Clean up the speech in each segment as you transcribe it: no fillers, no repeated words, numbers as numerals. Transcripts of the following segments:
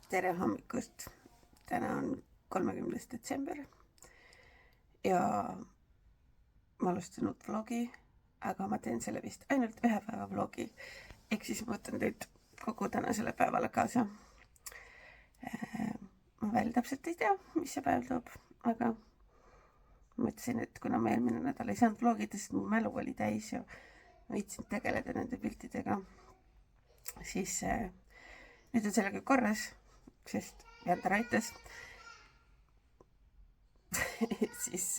Tere hommikust! Täna on 30. detsember ja ma alustan uut vlogi, aga ma teen selle vist ainult ühe päeva vlogi. Ehk siis ma võtan teid kogu tänasele päevale kaasa. Ma veel täpselt ei tea, mis see päev toob, aga mõtlesin, et kuna ma eelmine nädal ei saanud vlogida, sest mu mälu oli täis ja ma viitsin tegeleda nende piltidega, siis nüüd on sellega korras, sest Jandar aitas. Siis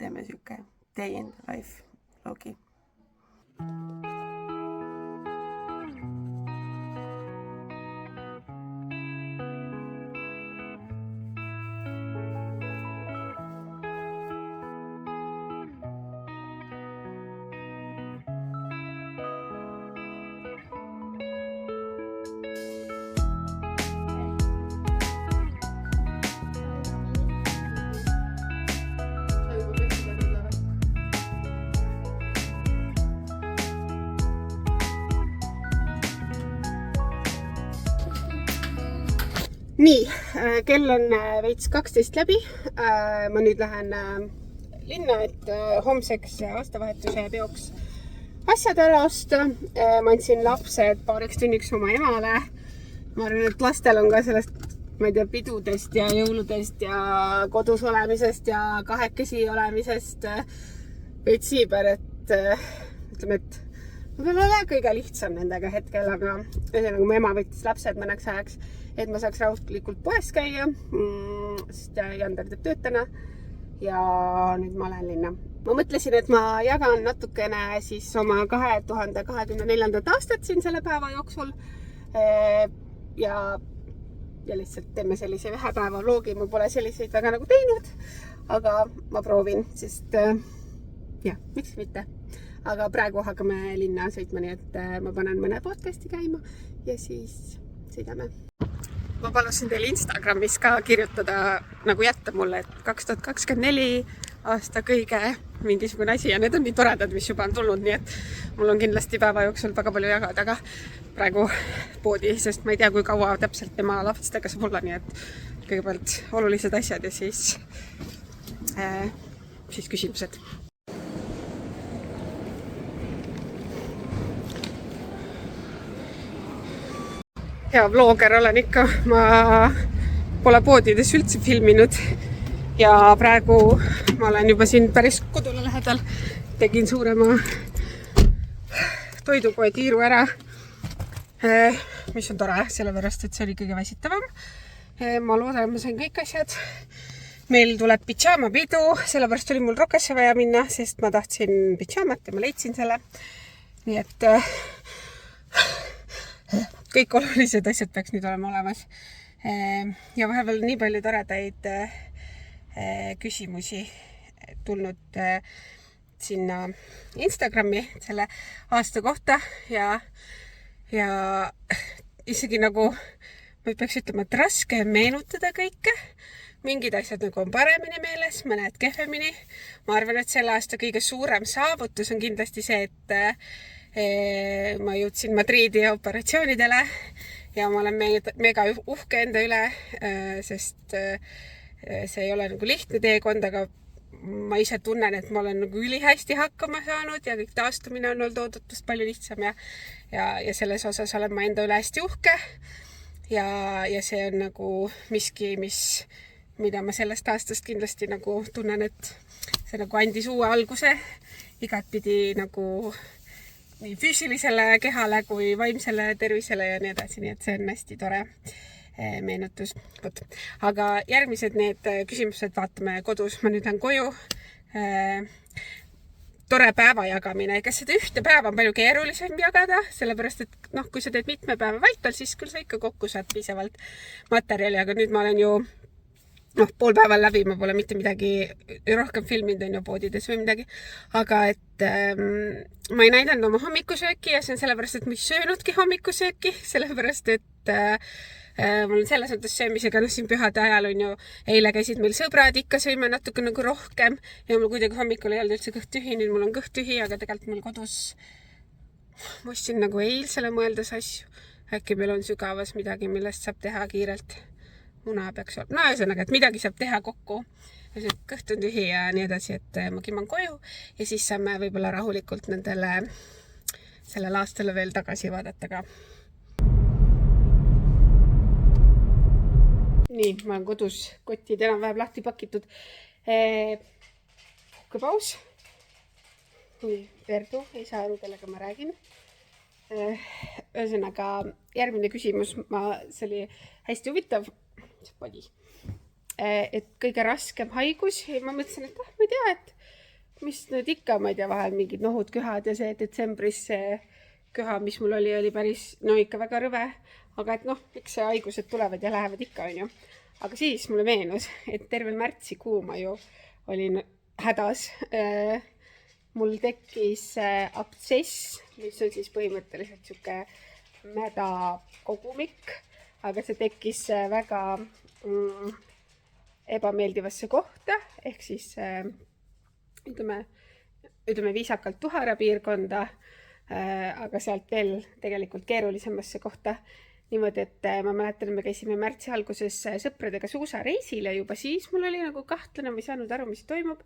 teeme siuke day in the life vlogi. Nii, kell on veits 12 läbi. Ma nüüd lähen linna, et homseks aastavahetuse peoks asjad ära osta. Ma andsin lapsed paariks tunniks oma emale. Ma arvan, et lastel on ka sellest, ma ei tea, pidudest ja jõuludest ja kodus olemisest ja kahekesi olemisest veits siiber, et ütleme, et võib-olla ei ole kõige lihtsam nendega hetkel, aga ühesõnaga mu ema võttis lapsed mõneks ajaks, et ma saaks rahulikult poes käia, sest Jandar teeb tööd täna ja nüüd ma lähen linna. Ma mõtlesin, et ma jagan natukene siis oma 2024. aastat siin selle päeva jooksul ja lihtsalt teeme sellise ühe päeva vlogi. Ma pole selliseid väga nagu teinud, aga ma proovin, sest jah, miks mitte. Aga praegu hakkame linna sõitma, nii et ma panen mõne podcasti käima ja siis sõidame. Ma palusin teil Instagramis ka kirjutada, nagu jätta mulle, et 2024 aasta kõige mingisugune asi ja need on nii toredad, mis juba on tulnud, nii et mul on kindlasti päeva jooksul väga palju jagada, aga praegu poodi, sest ma ei tea, kui kaua täpselt tema lapstega saab olla, nii et kõigepealt olulised asjad ja siis küsimused. Hea vlogger olen ikka, ma pole poodides üldse filminud ja praegu ma olen juba siin päris kodule lähedal. Tegin suurema toidupoe tiiru ära, mis on tore, sellepärast, et see oli kõige väsitavam. Ma loodan, ma sain kõik asjad. Meil tuleb pidžaamapidu, sellepärast oli mul Rokasse vaja minna, sest ma tahtsin pidžaamat ja ma leidsin selle. Nii et kõik olulised asjad peaks nüüd olema olemas. Ja vahepeal nii palju toredaid küsimusi tulnud sinna Instagrami selle aasta kohta ja isegi nagu ma peaks ütlema, et raske meenutada kõike. Mingid asjad nagu on paremini meeles, mõned kehvemini. Ma arvan, et selle aasta kõige suurem saavutus on kindlasti see, et ma jõudsin Madriidi operatsioonidele ja ma olen mega uhke enda üle, sest see ei ole nagu lihtne teekond, aga ma ise tunnen, et ma olen nagu ülihästi hakkama saanud ja kõik taastumine on olnud oodutust palju lihtsam ja selles osas olen ma enda üle hästi uhke ja see on nagu miski, mida ma sellest aastast kindlasti nagu tunnen, et see nagu andis uue alguse igatpidi nagu nii füüsilisele kehale kui vaimsele tervisele ja nii edasi, nii et see on hästi tore meenutus. Aga järgmised need küsimused vaatame kodus. Ma nüüd lähen koju. Tore päeva jagamine. Ega seda ühte päeva on palju keerulisem jagada, sellepärast, et kui sa teed mitme päeva vältel, siis küll sa ikka kokku saad piisavalt materjali, aga nüüd ma olen ju pool päeval läbi, ma pole mitte midagi rohkem filminud on ju poodides või midagi, aga et ma ei näidanud oma hommikusööki ja see on sellepärast, et ma ei söönudki hommikusööki, sellepärast, et mul on selles mõttes söömisega, siin pühade ajal on ju, eile käisid meil sõbrad, ikka sõime natuke nagu rohkem ja mul kuidagi hommikul ei olnud üldse kõht tühi, nüüd mul on kõht tühi, aga tegelikult mul kodus ma ostsin nagu eilsele mõeldes asju, äkki meil on sügavas midagi, millest saab teha kiirelt. Muna peaks olema. No ühesõnaga, et midagi saab teha kokku. Kõht on tühi ja nii edasi, et ma kimman koju ja siis saame võib-olla rahulikult sellel aastale veel tagasi vaadata ka. Nii, ma olen kodus, kotid enam-vähem lahti pakitud. Puhkepaus. Verdu, ei saa aru, kellega ma räägin. Ühesõnaga, järgmine küsimus, see oli hästi huvitav. Et kõige raskem haigus ja ma mõtlesin, et ma ei tea, et mis nüüd ikka, ma ei tea, vahel mingid nohud, köhad ja see detsembris see köha, mis mul oli päris, no ikka väga rõve, aga et eks see haigused tulevad ja lähevad ikka, on ju. Aga siis mulle meenus, et terve märtsikuu ma ju olin hädas. Mul tekkis abtsess, mis on siis põhimõtteliselt siuke mäda kogumik, aga see tekkis väga ebameeldivasse kohta, ehk siis ütleme viisakalt tuhara piirkonda, aga sealt veel tegelikult keerulisemasse kohta. Niimoodi, et ma mäletan, me käisime märtsi alguses sõpradega suusareisil ja juba siis mul oli nagu kahtlane, ma ei saanud aru, mis toimub.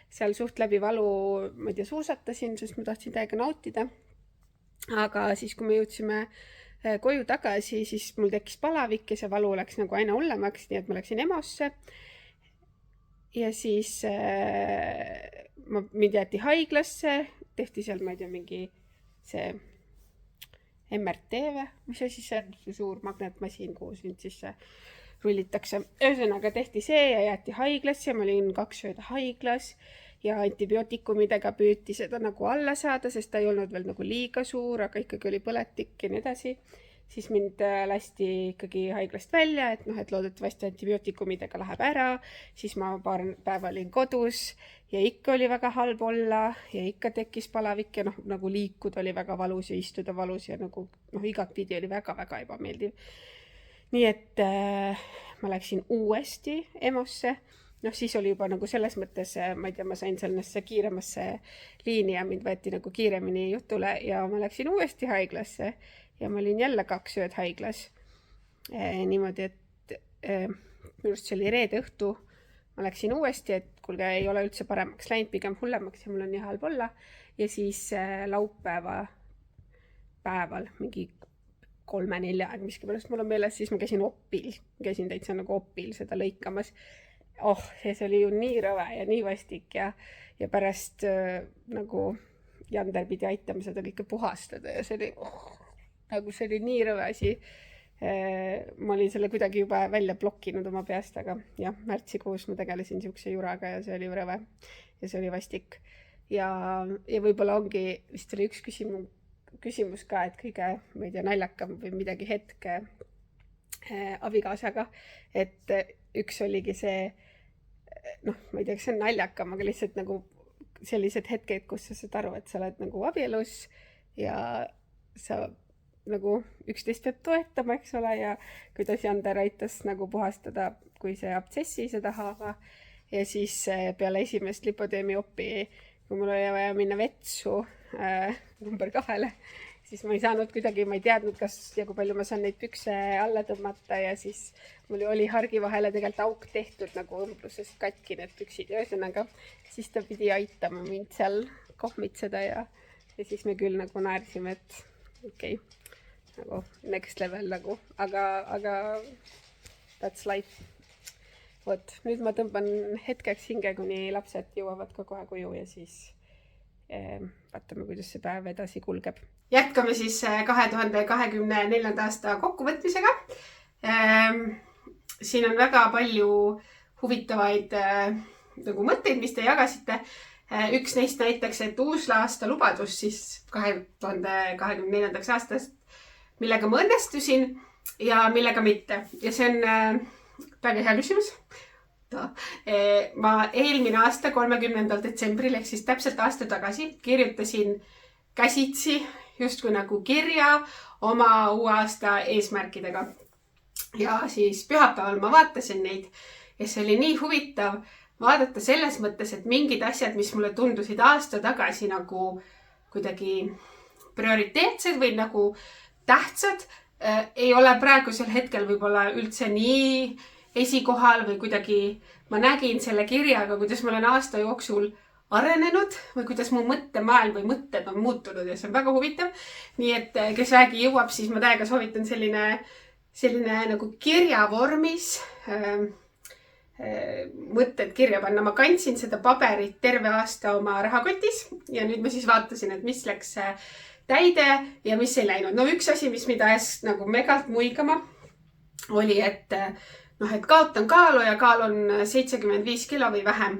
Seal suht läbi valu, ma ei tea, suusatasin, sest ma tahtsin täiega nautida. Aga siis, kui me jõudsime koju tagasi, siis mul tekkis palavik ja see valu läks nagu aina hullemaks, nii et ma läksin EMO-sse. Ja siis mind jäeti haiglasse, tehti seal, ma ei tea, mingi see MRT või, mis asi see on, see suur magnetmasin, kuhu sind siis rullitakse. Ühesõnaga tehti see ja jäeti haiglasse ja ma olin 2 ööd haiglas ja antibiootikumidega püüti seda nagu alla saada, sest ta ei olnud veel nagu liiga suur, aga ikkagi oli põletik ja nii edasi. Siis mind lasti ikkagi haiglast välja, et loodetavasti antibiootikumidega läheb ära. Siis ma paar päeva olin kodus ja ikka oli väga halb olla ja ikka tekkis palavik ja nagu liikuda oli väga valus ja istuda valus ja nagu igat pidi oli väga-väga ebameeldiv. Nii et ma läksin uuesti EMO-sse. Siis oli juba nagu selles mõttes, ma ei tea, ma sain sellesse kiiremasse liini ja mind võeti nagu kiiremini jutule ja ma läksin uuesti haiglasse. Ja ma olin jälle 2 ööd haiglas. Niimoodi, et minu arust see oli reede õhtu. Ma läksin uuesti, et kuulge, ei ole üldse paremaks läinud, pigem hullemaks ja mul on nii halb olla. Ja siis laupäeva päeval, mingi 3-4 aeg, miski pärast mul on meeles, siis ma käisin Opil. Käisin täitsa nagu Opil seda lõikamas. See oli ju nii rõve ja nii vastik ja pärast nagu Jander pidi aitama seda kõike puhastada ja see oli nii rõve asi. Ma olin selle kuidagi juba välja blokkinud oma peast, aga jah, märtsikuus ma tegelesin siukse juraga ja see oli rõve ja see oli vastik. Ja võib-olla ongi, vist oli üks küsimus ka, et kõige, ma ei tea, naljakam või midagi hetke abikaasaga, et üks oligi see, ma ei tea, kas see on naljakam, aga lihtsalt nagu sellised hetked, kus sa saad aru, et sa oled nagu abielus ja sa nagu üksteist peab toetama, eks ole, ja kuidas Jander aitas nagu puhastada, kui see abtsessi seda haava. Ja siis peale esimest lipodeemi opi, kui mul oli vaja minna vetsu number 2, siis ma ei saanud kuidagi, ma ei teadnud, kas ja kui palju ma saan neid pükse alla tõmmata ja siis mul oli hargi vahele tegelikult auk tehtud nagu õmblusest katki need püksid ja ühesõnaga, siis ta pidi aitama mind seal kohmitseda ja siis me küll nagu naersime, et okei. Nagu next level nagu, aga that's life. Vot, nüüd ma tõmban hetkeks hinge, kuni lapsed jõuavad ka kohe koju ja siis vaatame, kuidas see päev edasi kulgeb. Jätkame siis 2024. aasta kokkuvõtmisega. Siin on väga palju huvitavaid nagu mõtteid, mis te jagasite. Üks neist näiteks, et uusaasta lubadus siis 2024. aastast, millega ma õnnestusin ja millega mitte. Ja see on väga hea küsimus. Ma eelmine aasta 30. detsembril ehk siis täpselt aasta tagasi kirjutasin käsitsi justkui nagu kirja oma uue aasta eesmärkidega. Ja siis pühapäeval ma vaatasin neid ja see oli nii huvitav vaadata selles mõttes, et mingid asjad, mis mulle tundusid aasta tagasi nagu kuidagi prioriteetsed või nagu tähtsad, ei ole praegusel hetkel võib-olla üldse nii esikohal või kuidagi ma nägin selle kirjaga, kuidas ma olen aasta jooksul arenenud või kuidas mu mõttemaailm või mõtted on muutunud ja see on väga huvitav. Nii et kes vähegi jõuab, siis ma täiega soovitan selline nagu kirjavormis mõtted kirja panna. Ma kandsin seda paberit terve aasta oma rahakotis ja nüüd ma siis vaatasin, et mis läks täide ja mis ei läinud. No üks asi, mis mind ajas nagu megalt muigama, oli, et kaotan kaalu ja kaal on 75 kilo või vähem.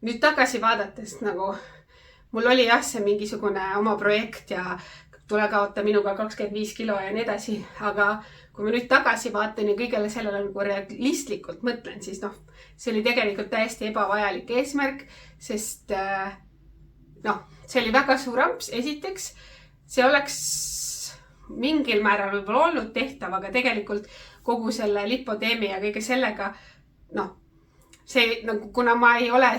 Nüüd tagasi vaadates nagu mul oli jah see mingisugune oma projekt ja tule kaota minuga 25 kilo ja nii edasi, aga kui ma nüüd tagasi vaatan ja kõigele sellele nagu realistlikult mõtlen, siis see oli tegelikult täiesti ebavajalik eesmärk, sest see oli väga suur amps. Esiteks, see oleks mingil määral võib-olla olnud tehtav, aga tegelikult kogu selle lipodeemi ja kõige sellega, see nagu, kuna ma ei ole,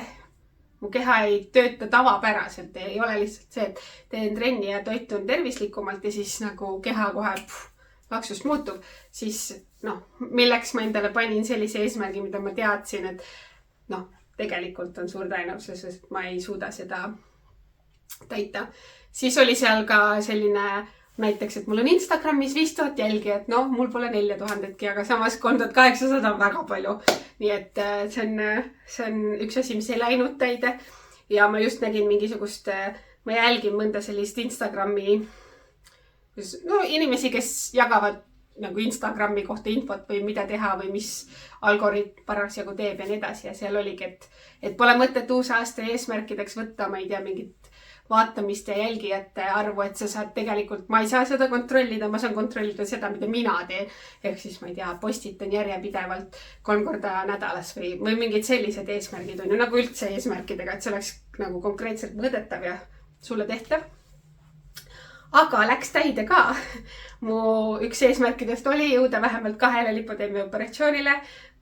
mu keha ei tööta tavapäraselt, ei ole lihtsalt see, et teen trenni ja toitun tervislikumalt ja siis nagu keha kohe laksust muutub, siis milleks ma endale panin sellise eesmärgi, mida ma teadsin, et tegelikult on suur tõenäosus, et ma ei suuda seda täita. Siis oli seal ka selline näiteks, et mul on Instagramis 5000 jälgijat, mul pole 4000-tki, aga samas 3800 on väga palju. Nii et see on üks asi, mis ei läinud täide ja ma just nägin mingisugust, ma jälgin mõnda sellist Instagrami, inimesi, kes jagavad nagu Instagrami kohta infot või mida teha või mis algoritm parasjagu teeb ja nii edasi ja seal oligi, et pole mõtet uus aasta eesmärkideks võtta, ma ei tea, mingit vaatamist ja jälgijate arvu, et sa saad tegelikult, ma ei saa seda kontrollida, ma saan kontrollida seda, mida mina teen. Ehk siis ma ei tea, postitan järjepidevalt 3 korda nädalas või mingid sellised eesmärgid on ju nagu üldse eesmärkidega, et see oleks nagu konkreetselt mõõdetav ja sulle tehtav. Aga läks täide ka. Mu üks eesmärkidest oli jõuda vähemalt 2 lipodeemi operatsioonile.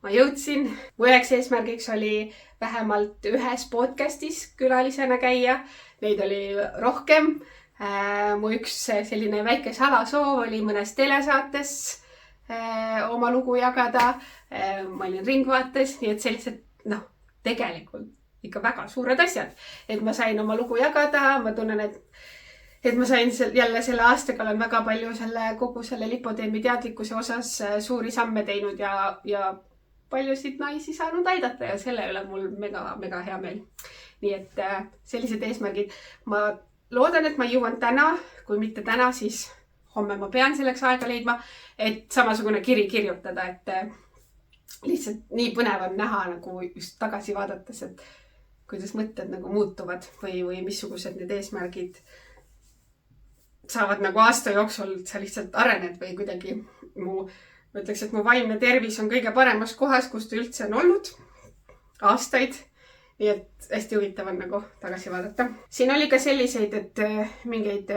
Ma jõudsin. Mu üheks eesmärgiks oli vähemalt ühes podcastis külalisena käia. Neid oli rohkem. Mu üks selline väike salasoov oli mõnes telesaates oma lugu jagada. Ma olin Ringvaates, nii et sellised, tegelikult ikka väga suured asjad. Et ma sain oma lugu jagada. Ma tunnen, et ma sain jälle selle aastaga olen väga palju kogu selle lipodeemi teadlikkuse osas suuri samme teinud ja paljusid naisi saanud aidata ja selle üle mul mega hea meel. Nii et sellised eesmärgid. Ma loodan, et ma jõuan täna, kui mitte täna, siis homme ma pean selleks aega leidma, et samasugune kiri kirjutada, et lihtsalt nii põnev on näha nagu just tagasi vaadates, et kuidas mõtted nagu muutuvad või missugused need eesmärgid saavad nagu aasta jooksul, sa lihtsalt arened või kuidagi ma ütleks, et mu vaimne tervis on kõige paremas kohas, kus ta üldse on olnud aastaid. Nii et hästi huvitav on nagu tagasi vaadata. Siin oli ka selliseid, et mingeid,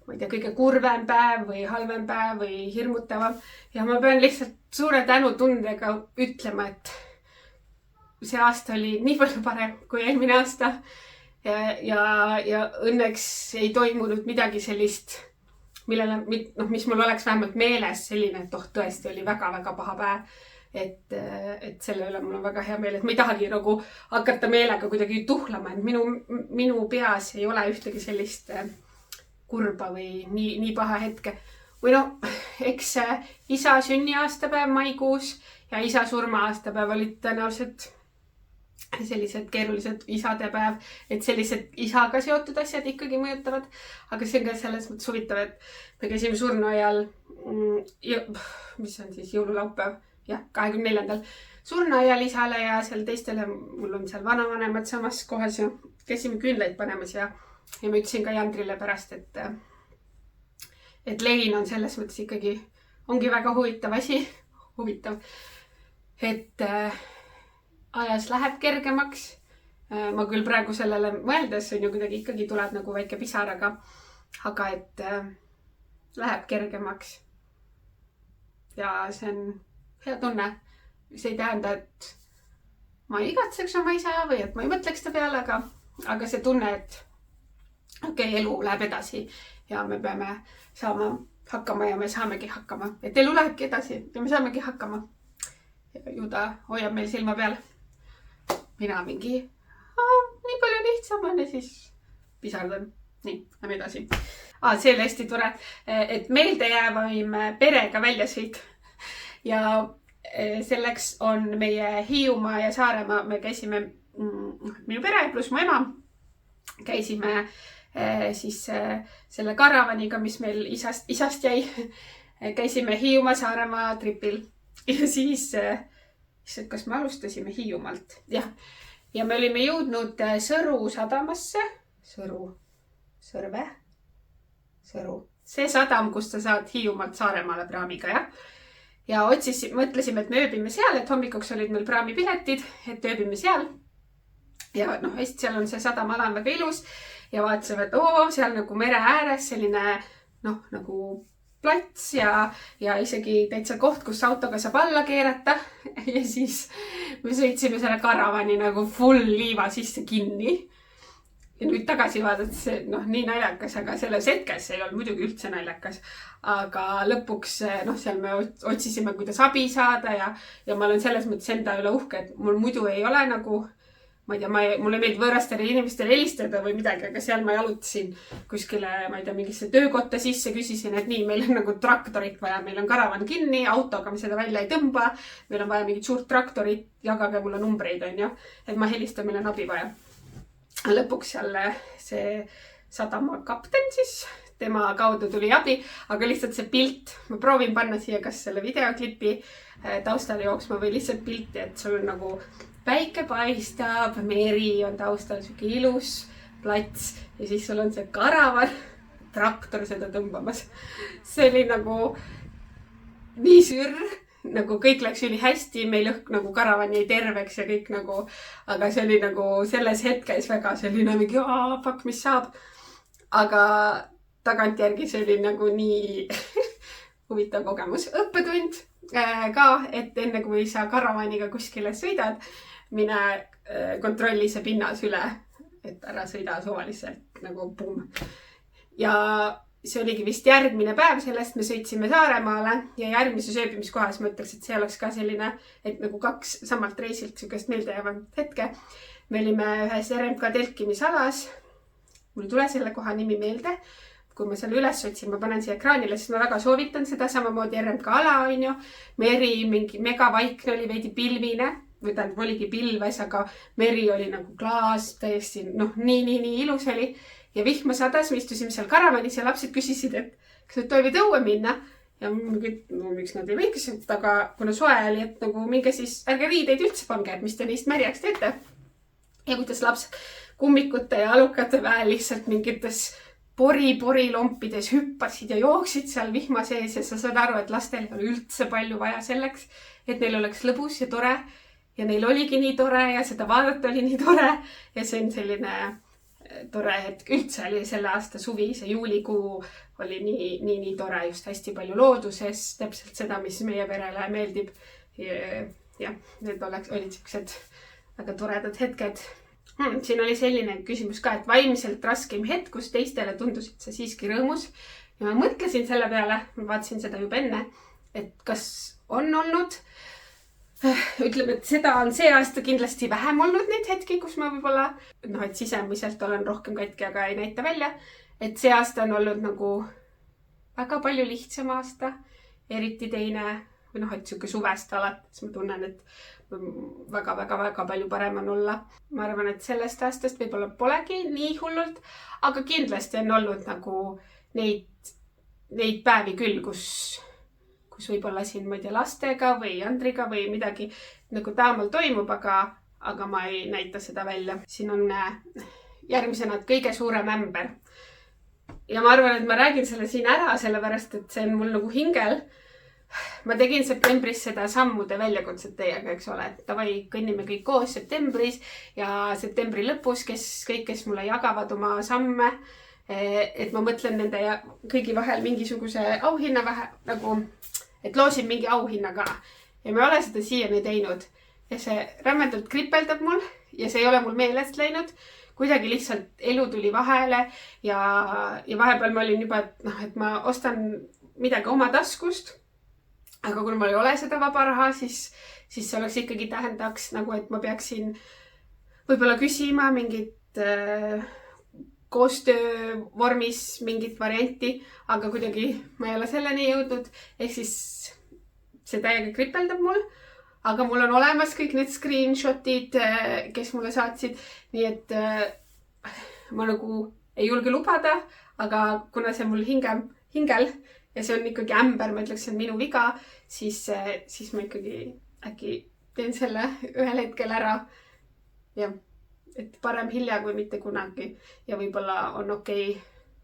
ma ei tea, kõige kurvem päev või halvem päev või hirmutavam. Ja ma pean lihtsalt suure tänutundega ütlema, et see aasta oli nii palju parem kui eelmine aasta. Ja õnneks ei toimunud midagi sellist, mis mul oleks vähemalt meeles selline, et tõesti oli väga-väga paha päev. Et selle üle mul on väga hea meel, et ma ei tahagi nagu hakata meelega kuidagi tuhlama, et minu peas ei ole ühtegi sellist kurba või nii paha hetke. Või eks isa sünniaastapäev maikuus ja isa surma-aastapäev olid tõenäoliselt sellised keerulised isadepäev, et sellised isaga seotud asjad ikkagi mõjutavad. Aga see on ka selles mõttes huvitav, et me käisime surnuaial, mis on siis jõululaupäev, 24. surnuaial isale ja seal teistele, mul on seal vanavanemad samas kohas ja käisime küünlaid panemas ja ma ütlesin ka Jandrile pärast, et lein on selles mõttes ikkagi, ongi väga huvitav asi, et ajas läheb kergemaks. Ma küll praegu sellele mõeldes on ju kuidagi ikkagi tuleb nagu väike pisaraga, aga et läheb kergemaks. Ja see on hea tunne. See ei tähenda, et ma ei igatseks oma isa või et ma ei mõtleks ta peale, aga see tunne, et elu läheb edasi ja me peame saama hakkama ja me saamegi hakkama. Et elu lähebki edasi ja me saamegi hakkama. Ju ta hoiab meil silma peal. Mina mingi, nii palju lihtsam on ja siis pisardan. Nii, lähme edasi. See oli hästi tore, et meeldejäävaim perega väljasõit. Ja selleks on meie Hiiumaa ja Saaremaa. Me käisime, minu pere pluss mu ema, käisime siis selle karavaniga, mis meil isast jäi. Käisime Hiiumaa Saaremaa tripil. Ja siis, kas me alustasime Hiiumaalt? Jah. Ja me olime jõudnud Sõru sadamasse. Sõrve? Sõru. See sadam, kus sa saad Hiiumaalt Saaremaale praamiga, jah? Ja mõtlesime, et me ööbime seal, et hommikuks olid meil praamipiletid, et ööbime seal. Ja hästi seal on see sadamala väga ilus ja vaatasime, et seal nagu mere ääres selline nagu plats ja isegi täitsa koht, kus autoga saab alla keerata. Ja siis me sõitsime selle karavani nagu full liiva sisse kinni. Ja nüüd tagasi vaadates see nii naljakas, aga selles hetkes ei olnud muidugi üldse naljakas. Aga lõpuks seal me otsisime, kuidas abi saada ja ma olen selles mõttes enda üle uhke, et mul muidu ei ole nagu, ma ei tea, mulle meeldib võõrastele inimestele helistada või midagi, aga seal ma jalutasin kuskile, ma ei tea, mingisse töökotta sisse, küsisin, et nii, meil on nagu traktorit vaja, meil on karavan kinni, autoga me seda välja ei tõmba, meil on vaja mingit suurt traktorit, jagage mulle numbreid, on ju, et ma helistan, meil on abi vaja. Lõpuks jälle see sadama kapten siis, tema kaudu tuli abi, aga lihtsalt see pilt, ma proovin panna siia kas selle videoklipi taustale jooksma või lihtsalt pilti, et sul on nagu päike paistab, meri on taustal, siuke ilus plats ja siis sul on see karavan, traktor seda tõmbamas. See oli nagu nii sürr. Nagu kõik läks üli hästi, meil nagu karavani jäi terveks ja kõik nagu, aga see oli nagu selles hetkes väga selline mingi, fuck, mis saab. Aga tagantjärgi see oli nagu nii huvitav kogemus. Õppetund ka, et enne kui sa karavaniga kuskile sõidad, mine kontrolli see pinnas üle, et ära sõida suvaliselt nagu pum. Ja see oligi vist järgmine päev sellest, me sõitsime Saaremaale ja järgmises ööbimiskohas ma ütleks, et see oleks ka selline, et nagu 2 samalt reisilt sükest meeldejäävat hetke. Me olime ühes RMK telkimisalas. Mul ei tule selle koha nimi meelde. Kui ma selle üles otsin, ma panen siia ekraanile, siis ma väga soovitan seda samamoodi RMK ala, on ju. Meri mingi megavaikne oli veidi pilvine, või tähendab oligi pilves, aga meri oli nagu klaas, täiesti nii ilus oli. Ja vihma sadas, me istusime seal karavanis ja lapsed küsisid, et kas nad tohivad õue minna. Ja miks nad ei võiks, aga kuna soe oli, et nagu minge siis, ärge riideid üldse pange, et mis te neist märjaks teete. Ja kuidas lapsed kummikute ja alukate väel lihtsalt mingites pori lompides hüppasid ja jooksid seal vihma sees ja sa saad aru, et lastel ei ole üldse palju vaja selleks, et neil oleks lõbus ja tore. Ja neil oligi nii tore ja seda vaadata oli nii tore ja see on selline tore hetk. Üldse oli selle aasta suvi, see juulikuu oli nii tore, just hästi palju looduses, täpselt seda, mis meie perele meeldib. Ja need olid siuksed väga toredad hetked. Siin oli selline küsimus ka, et vaimselt raskem hetk, kus teistele tundusid sa siiski rõõmus. Ja ma mõtlesin selle peale, ma vaatasin seda juba enne, et kas on olnud. Ütleme, et seda on see aasta kindlasti vähem olnud neid hetki, kus ma võib-olla, et sisemiselt olen rohkem katki, aga ei näita välja. Et see aasta on olnud nagu väga palju lihtsam aasta, eriti teine, või et siuke suvest alates ma tunnen, et väga palju parem on olla. Ma arvan, et sellest aastast võib-olla polegi nii hullult, aga kindlasti on olnud nagu neid päevi küll, kus võib-olla siin, ma ei tea, lastega või Andriga või midagi nagu taamal toimub, aga ma ei näita seda välja. Siin on järgmisena kõige suurem ämber. Ja ma arvan, et ma räägin selle siin ära, sellepärast, et see on mul nagu hingel. Ma tegin septembris seda sammude väljakutset teiega, eks ole, et tavai kõnnime kõik koos septembris ja septembri lõpus, kes mulle jagavad oma samme, et ma mõtlen nende ja kõigi vahel mingisuguse auhinna nagu et loosin mingi auhinna ka. Ja ma ei ole seda siiani teinud. Ja see rämmendalt kripeldab mul ja see ei ole mul meelest läinud. Kuidagi lihtsalt elu tuli vahele ja vahepeal ma olin juba, et ma ostan midagi oma taskust. Aga kui mul ei ole seda vaba raha, siis see oleks ikkagi tähendaks nagu, et ma peaksin võib-olla küsima mingit koostöö vormis mingit varianti, aga kuidagi ma ei ole selleni jõudnud. Ehk siis see täiega kripeldab mul, aga mul on olemas kõik need screenshotid, kes mulle saatsid. Nii et ma nagu ei julge lubada, aga kuna see mul hingel ja see on ikkagi ämber, ma ütleks, see on minu viga, siis ma ikkagi äkki teen selle ühel hetkel ära. Ja, et parem hilja kui mitte kunagi. Ja võib-olla on okei,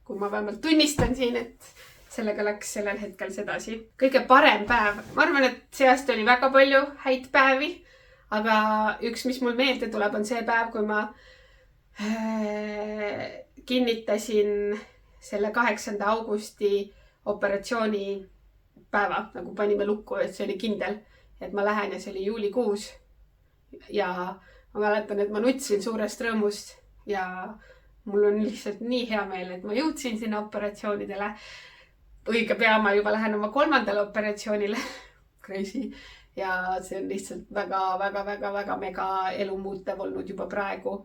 kui ma vähemalt tunnistan siin, et sellega läks sellel hetkel sedasi. Kõige parem päev. Ma arvan, et see aasta oli väga palju häid päevi, aga üks, mis mul meelde tuleb, on see päev, kui ma kinnitasin selle 8. augusti operatsiooni päeva, nagu panime lukku, et see oli kindel, et ma lähen ja see oli juulikuus. Ja ma mäletan, et ma nutsin suurest rõõmust ja mul on lihtsalt nii hea meel, et ma jõudsin sinna operatsioonidele. Õige pea ma juba lähen oma 3. operatsioonile. Crazy. Ja see on lihtsalt väga mega elu muutev olnud juba praegu.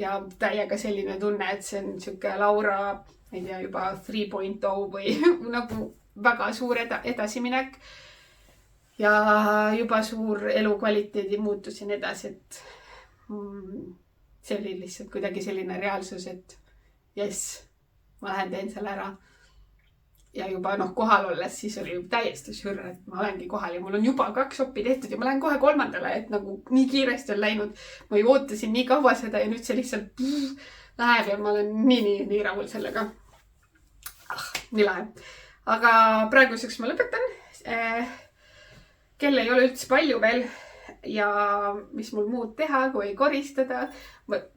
Ja täiega selline tunne, et see on siuke Laura, ei tea, juba 3.0 või nagu väga suur edasiminek. Ja juba suur elukvaliteedi muutus ja nii edasi, et see oli lihtsalt kuidagi selline reaalsus, et jess, ma lähen teen selle ära. Ja juba kohal olles siis oli täiesti sürr, et ma olengi kohal ja mul on juba 2 oppi tehtud ja ma lähen kohe 3. et nagu nii kiiresti on läinud. Ma ei ootasin nii kaua seda ja nüüd see lihtsalt läheb ja ma olen nii rahul sellega. Nii lahe. Aga praeguseks ma lõpetan. Kell ei ole üldse palju veel ja mis mul muud teha, kui koristada.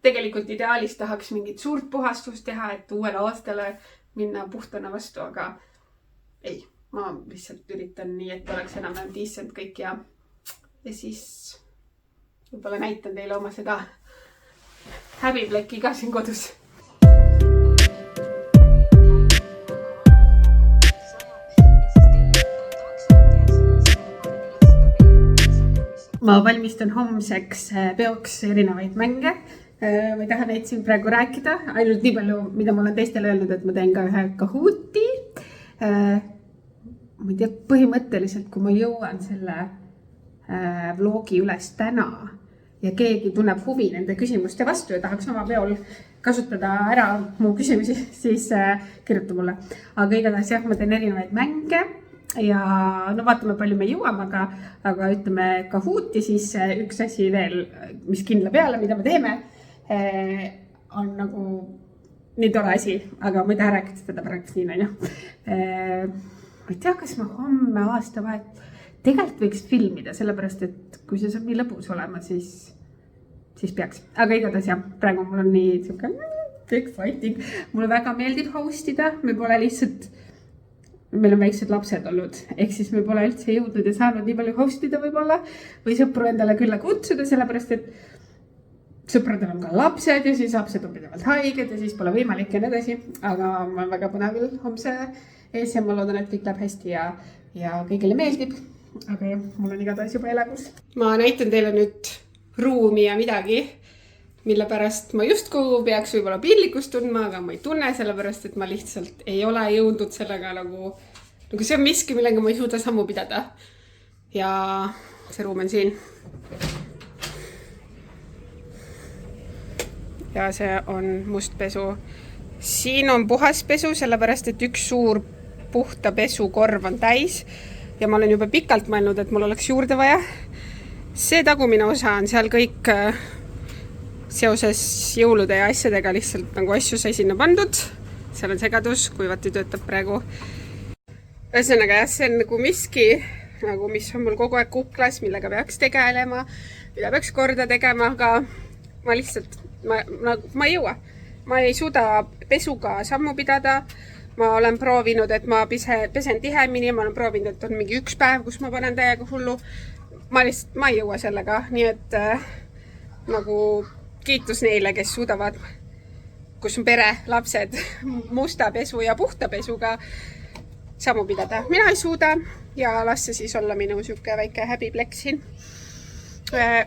Tegelikult ideaalis tahaks mingit suurt puhastust teha, et uuele aastale minna puhtana vastu, aga ei, ma lihtsalt üritan nii, et oleks enam decent kõik ja siis võib-olla näitan teile oma seda häbiplekki ka siin kodus. Ma valmistan homseks peoks erinevaid mänge. Ma ei taha neid siin praegu rääkida, ainult nii palju, mida ma olen teistele öelnud, et ma teen ka ühe Kahooti. Ma ei tea, põhimõtteliselt, kui ma jõuan selle vlogi üles täna ja keegi tunneb huvi nende küsimuste vastu ja tahaks oma peol kasutada ära mu küsimusi, siis kirjuta mulle. Aga igatahes jah, ma teen erinevaid mänge ja vaatame, palju me jõuame, aga ütleme Kahooti, siis üks asi veel, mis kindla peale, mida me teeme, on nagu nii tore asi, aga ma ei taha rääkida seda praegu siin, on ju. Ma ei tea, kas ma homme aastavahet tegelikult võiks filmida, sellepärast, et kui see saab nii lõbus olema, siis peaks. Aga igatahes jah, praegu mul on nii exciting. Mulle väga meeldib hostida, meil on väiksed lapsed olnud, ehk siis me pole üldse jõudnud ja saanud nii palju hostida võib-olla või sõpru endale külla kutsuda, sellepärast, et sõpradel on ka lapsed ja siis lapsed on pidevalt haiged ja siis pole võimalik ja nii edasi. Aga ma olen väga põnevil homse ees ja ma loodan, et kõik läheb hästi ja kõigile meeldib. Aga jah, mul on igatahes juba elevus. Ma näitan teile nüüd ruumi ja midagi, mille pärast ma justkui peaks võib-olla piinlikkust tundma, aga ma ei tunne, sellepärast, et ma lihtsalt ei ole jõudnud sellega nagu see on miski, millega ma ei suuda sammu pidada. Ja see ruum on siin. Ja see on mustpesu. Siin on puhaspesu, sellepärast, et üks suur puhta pesukorv on täis ja ma olen juba pikalt mõelnud, et mul oleks juurde vaja. See tagumine osa on seal kõik seoses jõulude ja asjadega lihtsalt nagu asju sai sinna pandud. Seal on segadus, kuivati töötab praegu. Ühesõnaga, see on nagu miski, nagu mis on mul kogu aeg kuklas, millega peaks tegelema, mida peaks korda tegema, aga ma lihtsalt, ma ei jõua. Ma ei suuda pesuga sammu pidada. Ma olen proovinud, et ma pesen tihemini, ma olen proovinud, et on mingi üks päev, kus ma panen täiega hullu. Ma ei jõua sellega, nii et nagu kiitus neile, kes suudavad, kus on pere, lapsed, musta pesu ja puhta pesuga sammu pidada. Mina ei suuda ja las see siis olla minu siuke väike häbipleks siin.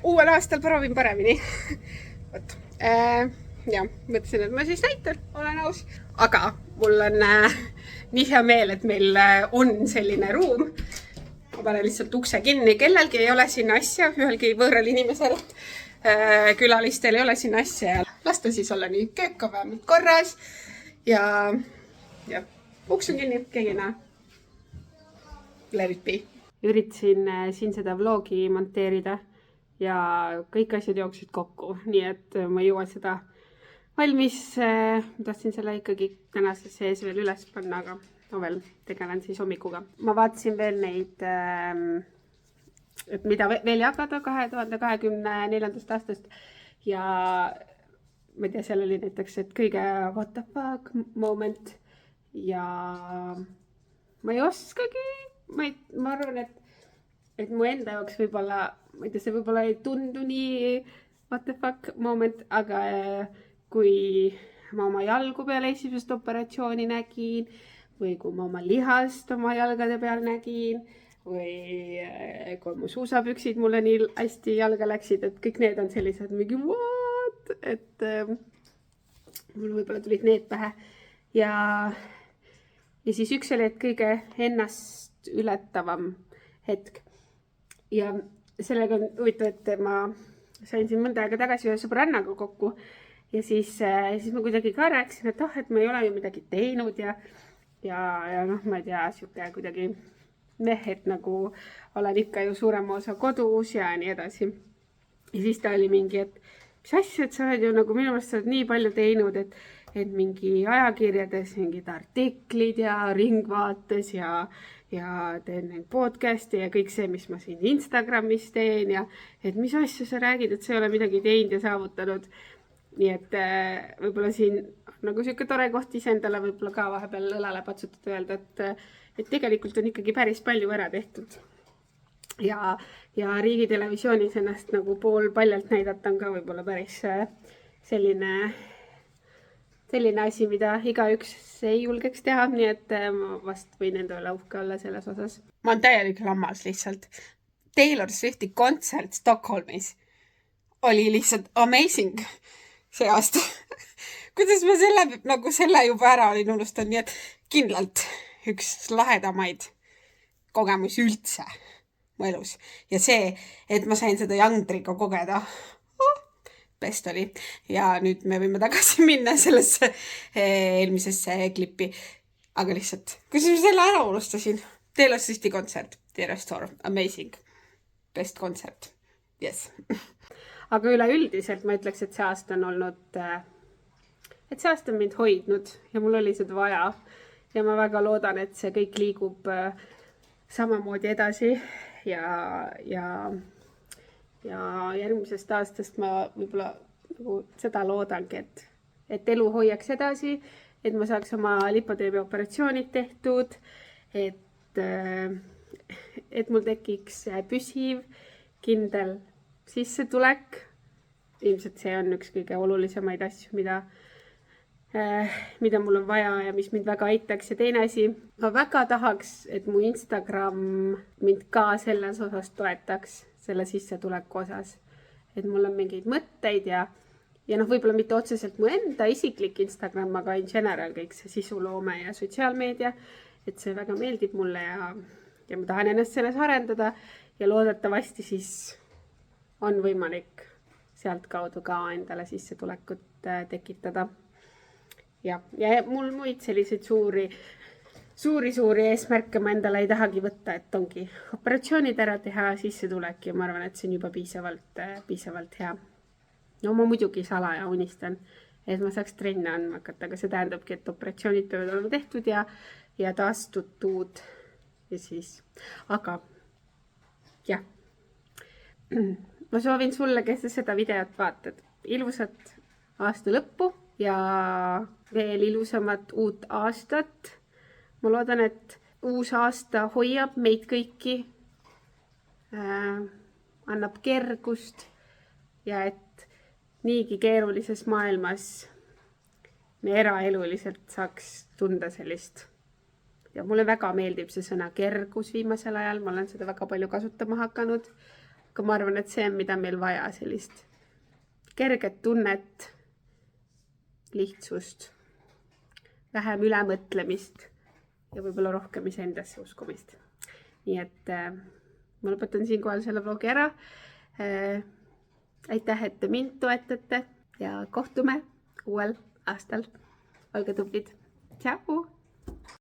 Uuel aastal proovin paremini. Võt. Ja, mõtlesin, et ma siis näitan, olen aus. Aga mul on nii hea meel, et meil on selline ruum. Ma panen lihtsalt ukse kinni. Kellelgi ei ole siin asja, ühelgi võõral inimesel. Külalistel ei ole siin asja. Las ta siis olla nii köök on vähemalt korras. Ja uks on kinni, keegi ei näe. Let it be. Üritasin siin seda vlogi monteerida ja kõik asjad jooksid kokku, nii et ma ei jõua seda valmis. Tahtsin selle ikkagi tänase sees veel üles panna, aga no veel tegelen siis hommikuga. Ma vaatasin veel neid, et mida veel jagada 2024. aastast ja ma ei tea, seal oli näiteks, et kõige what the fuck moment ja ma ei oskagi, ma arvan, et mu enda jaoks võib-olla, ma ei tea, see võib-olla ei tundu nii what the fuck moment, aga kui ma oma jalgu peale esimest operatsiooni nägin või kui ma oma lihast oma jalgade peal nägin või kui mu suusapüksid mulle nii hästi jalga läksid, et kõik need on sellised mingi what, et mul võib-olla tulid need pähe ja siis üks oli, et kõige ennast ületavam hetk. Ja sellega on huvitav, et ma sain siin mõnda aega tagasi ühe sõbrannaga kokku ja siis ma kuidagi ka rääkisin, et et ma ei ole ju midagi teinud ja noh, ma ei tea, siuke kuidagi et nagu olen ikka ju suurema osa kodus ja nii edasi. Ja siis ta oli mingi, et mis asja, et sa oled ju nagu minu meelest sa oled nii palju teinud, et mingi ajakirjades mingid artiklid ja ringvaates ja teen neid podcast'e ja kõik see, mis ma siin Instagramis teen ja et mis asja sa räägid, et sa ei ole midagi teinud ja saavutanud. Nii et võib-olla siin nagu siuke tore koht iseendale võib-olla ka vahepeal õlale patsutada öelda, et tegelikult on ikkagi päris palju ära tehtud. Ja riigitelevisioonis ennast nagu pool paljalt näidata on ka võib-olla päris selline asi, mida igaüks ei julgeks teha, nii et ma vast võin enda üle uhke olla selles osas. Ma olen täielik lammas lihtsalt. Taylor Swifti kontsert Stockholmis oli lihtsalt amazing see aasta. Kuidas ma selle juba ära olin unustanud, nii et kindlalt üks lahedamaid kogemusi üldse mu elus. Ja see, et ma sain seda Youngtriga kogeda, best oli. Ja nüüd me võime tagasi minna sellesse eelmisesse klippi. Aga lihtsalt, kuidas ma selle ära unustasin? Taylor Swifti kontsert, Eras Tour, amazing, best kontsert, yes. Aga üleüldiselt ma ütleks, et see aasta on olnud, et see aasta on mind hoidnud ja mul oli seda vaja. Ja ma väga loodan, et see kõik liigub samamoodi edasi ja järgmisest aastast ma võib-olla nagu seda loodangi, et elu hoiaks edasi, et ma saaks oma lipoteemi operatsioonid tehtud, et mul tekiks püsiv, kindel sissetulek. Ilmselt see on üks kõige olulisemaid asju, mida mul on vaja ja mis mind väga aitaks. Ja teine asi, ma väga tahaks, et mu Instagram mind ka selles osas toetaks, selle sissetuleku osas. Et mul on mingeid mõtteid ja noh, võib-olla mitte otseselt mu enda isiklik Instagram, aga in general kõik see sisuloome ja sotsiaalmeedia, et see väga meeldib mulle ja ma tahan ennast selles arendada ja loodetavasti siis on võimalik sealt kaudu ka endale sissetulekut tekitada. Ja mul muid selliseid suuri eesmärke ma endale ei tahagi võtta, et ongi operatsioonid ära teha, sissetulek ja ma arvan, et see on juba piisavalt hea. No ma muidugi salaja unistan, et ma saaks trenne andma hakata, aga see tähendabki, et operatsioonid peavad olema tehtud ja taastutud ja siis, aga jah, ma soovin sulle, kes sa seda videot vaatad, ilusat aasta lõppu ja veel ilusamat uut aastat. Ma loodan, et uus aasta hoiab meid kõiki, annab kergust ja et niigi keerulises maailmas me eraeluliselt saaks tunda sellist ja mulle väga meeldib see sõna kergus viimasel ajal, ma olen seda väga palju kasutama hakanud. Aga ma arvan, et see on, mida meil vaja, sellist kerget tunnet, lihtsust, vähem ülemõtlemist ja võib-olla rohkem iseendasse uskumist. Nii et ma lõpetan siinkohal selle vlogi ära. Aitäh, et te mind toetate ja kohtume uuel aastal. Olge tublid. Tšau!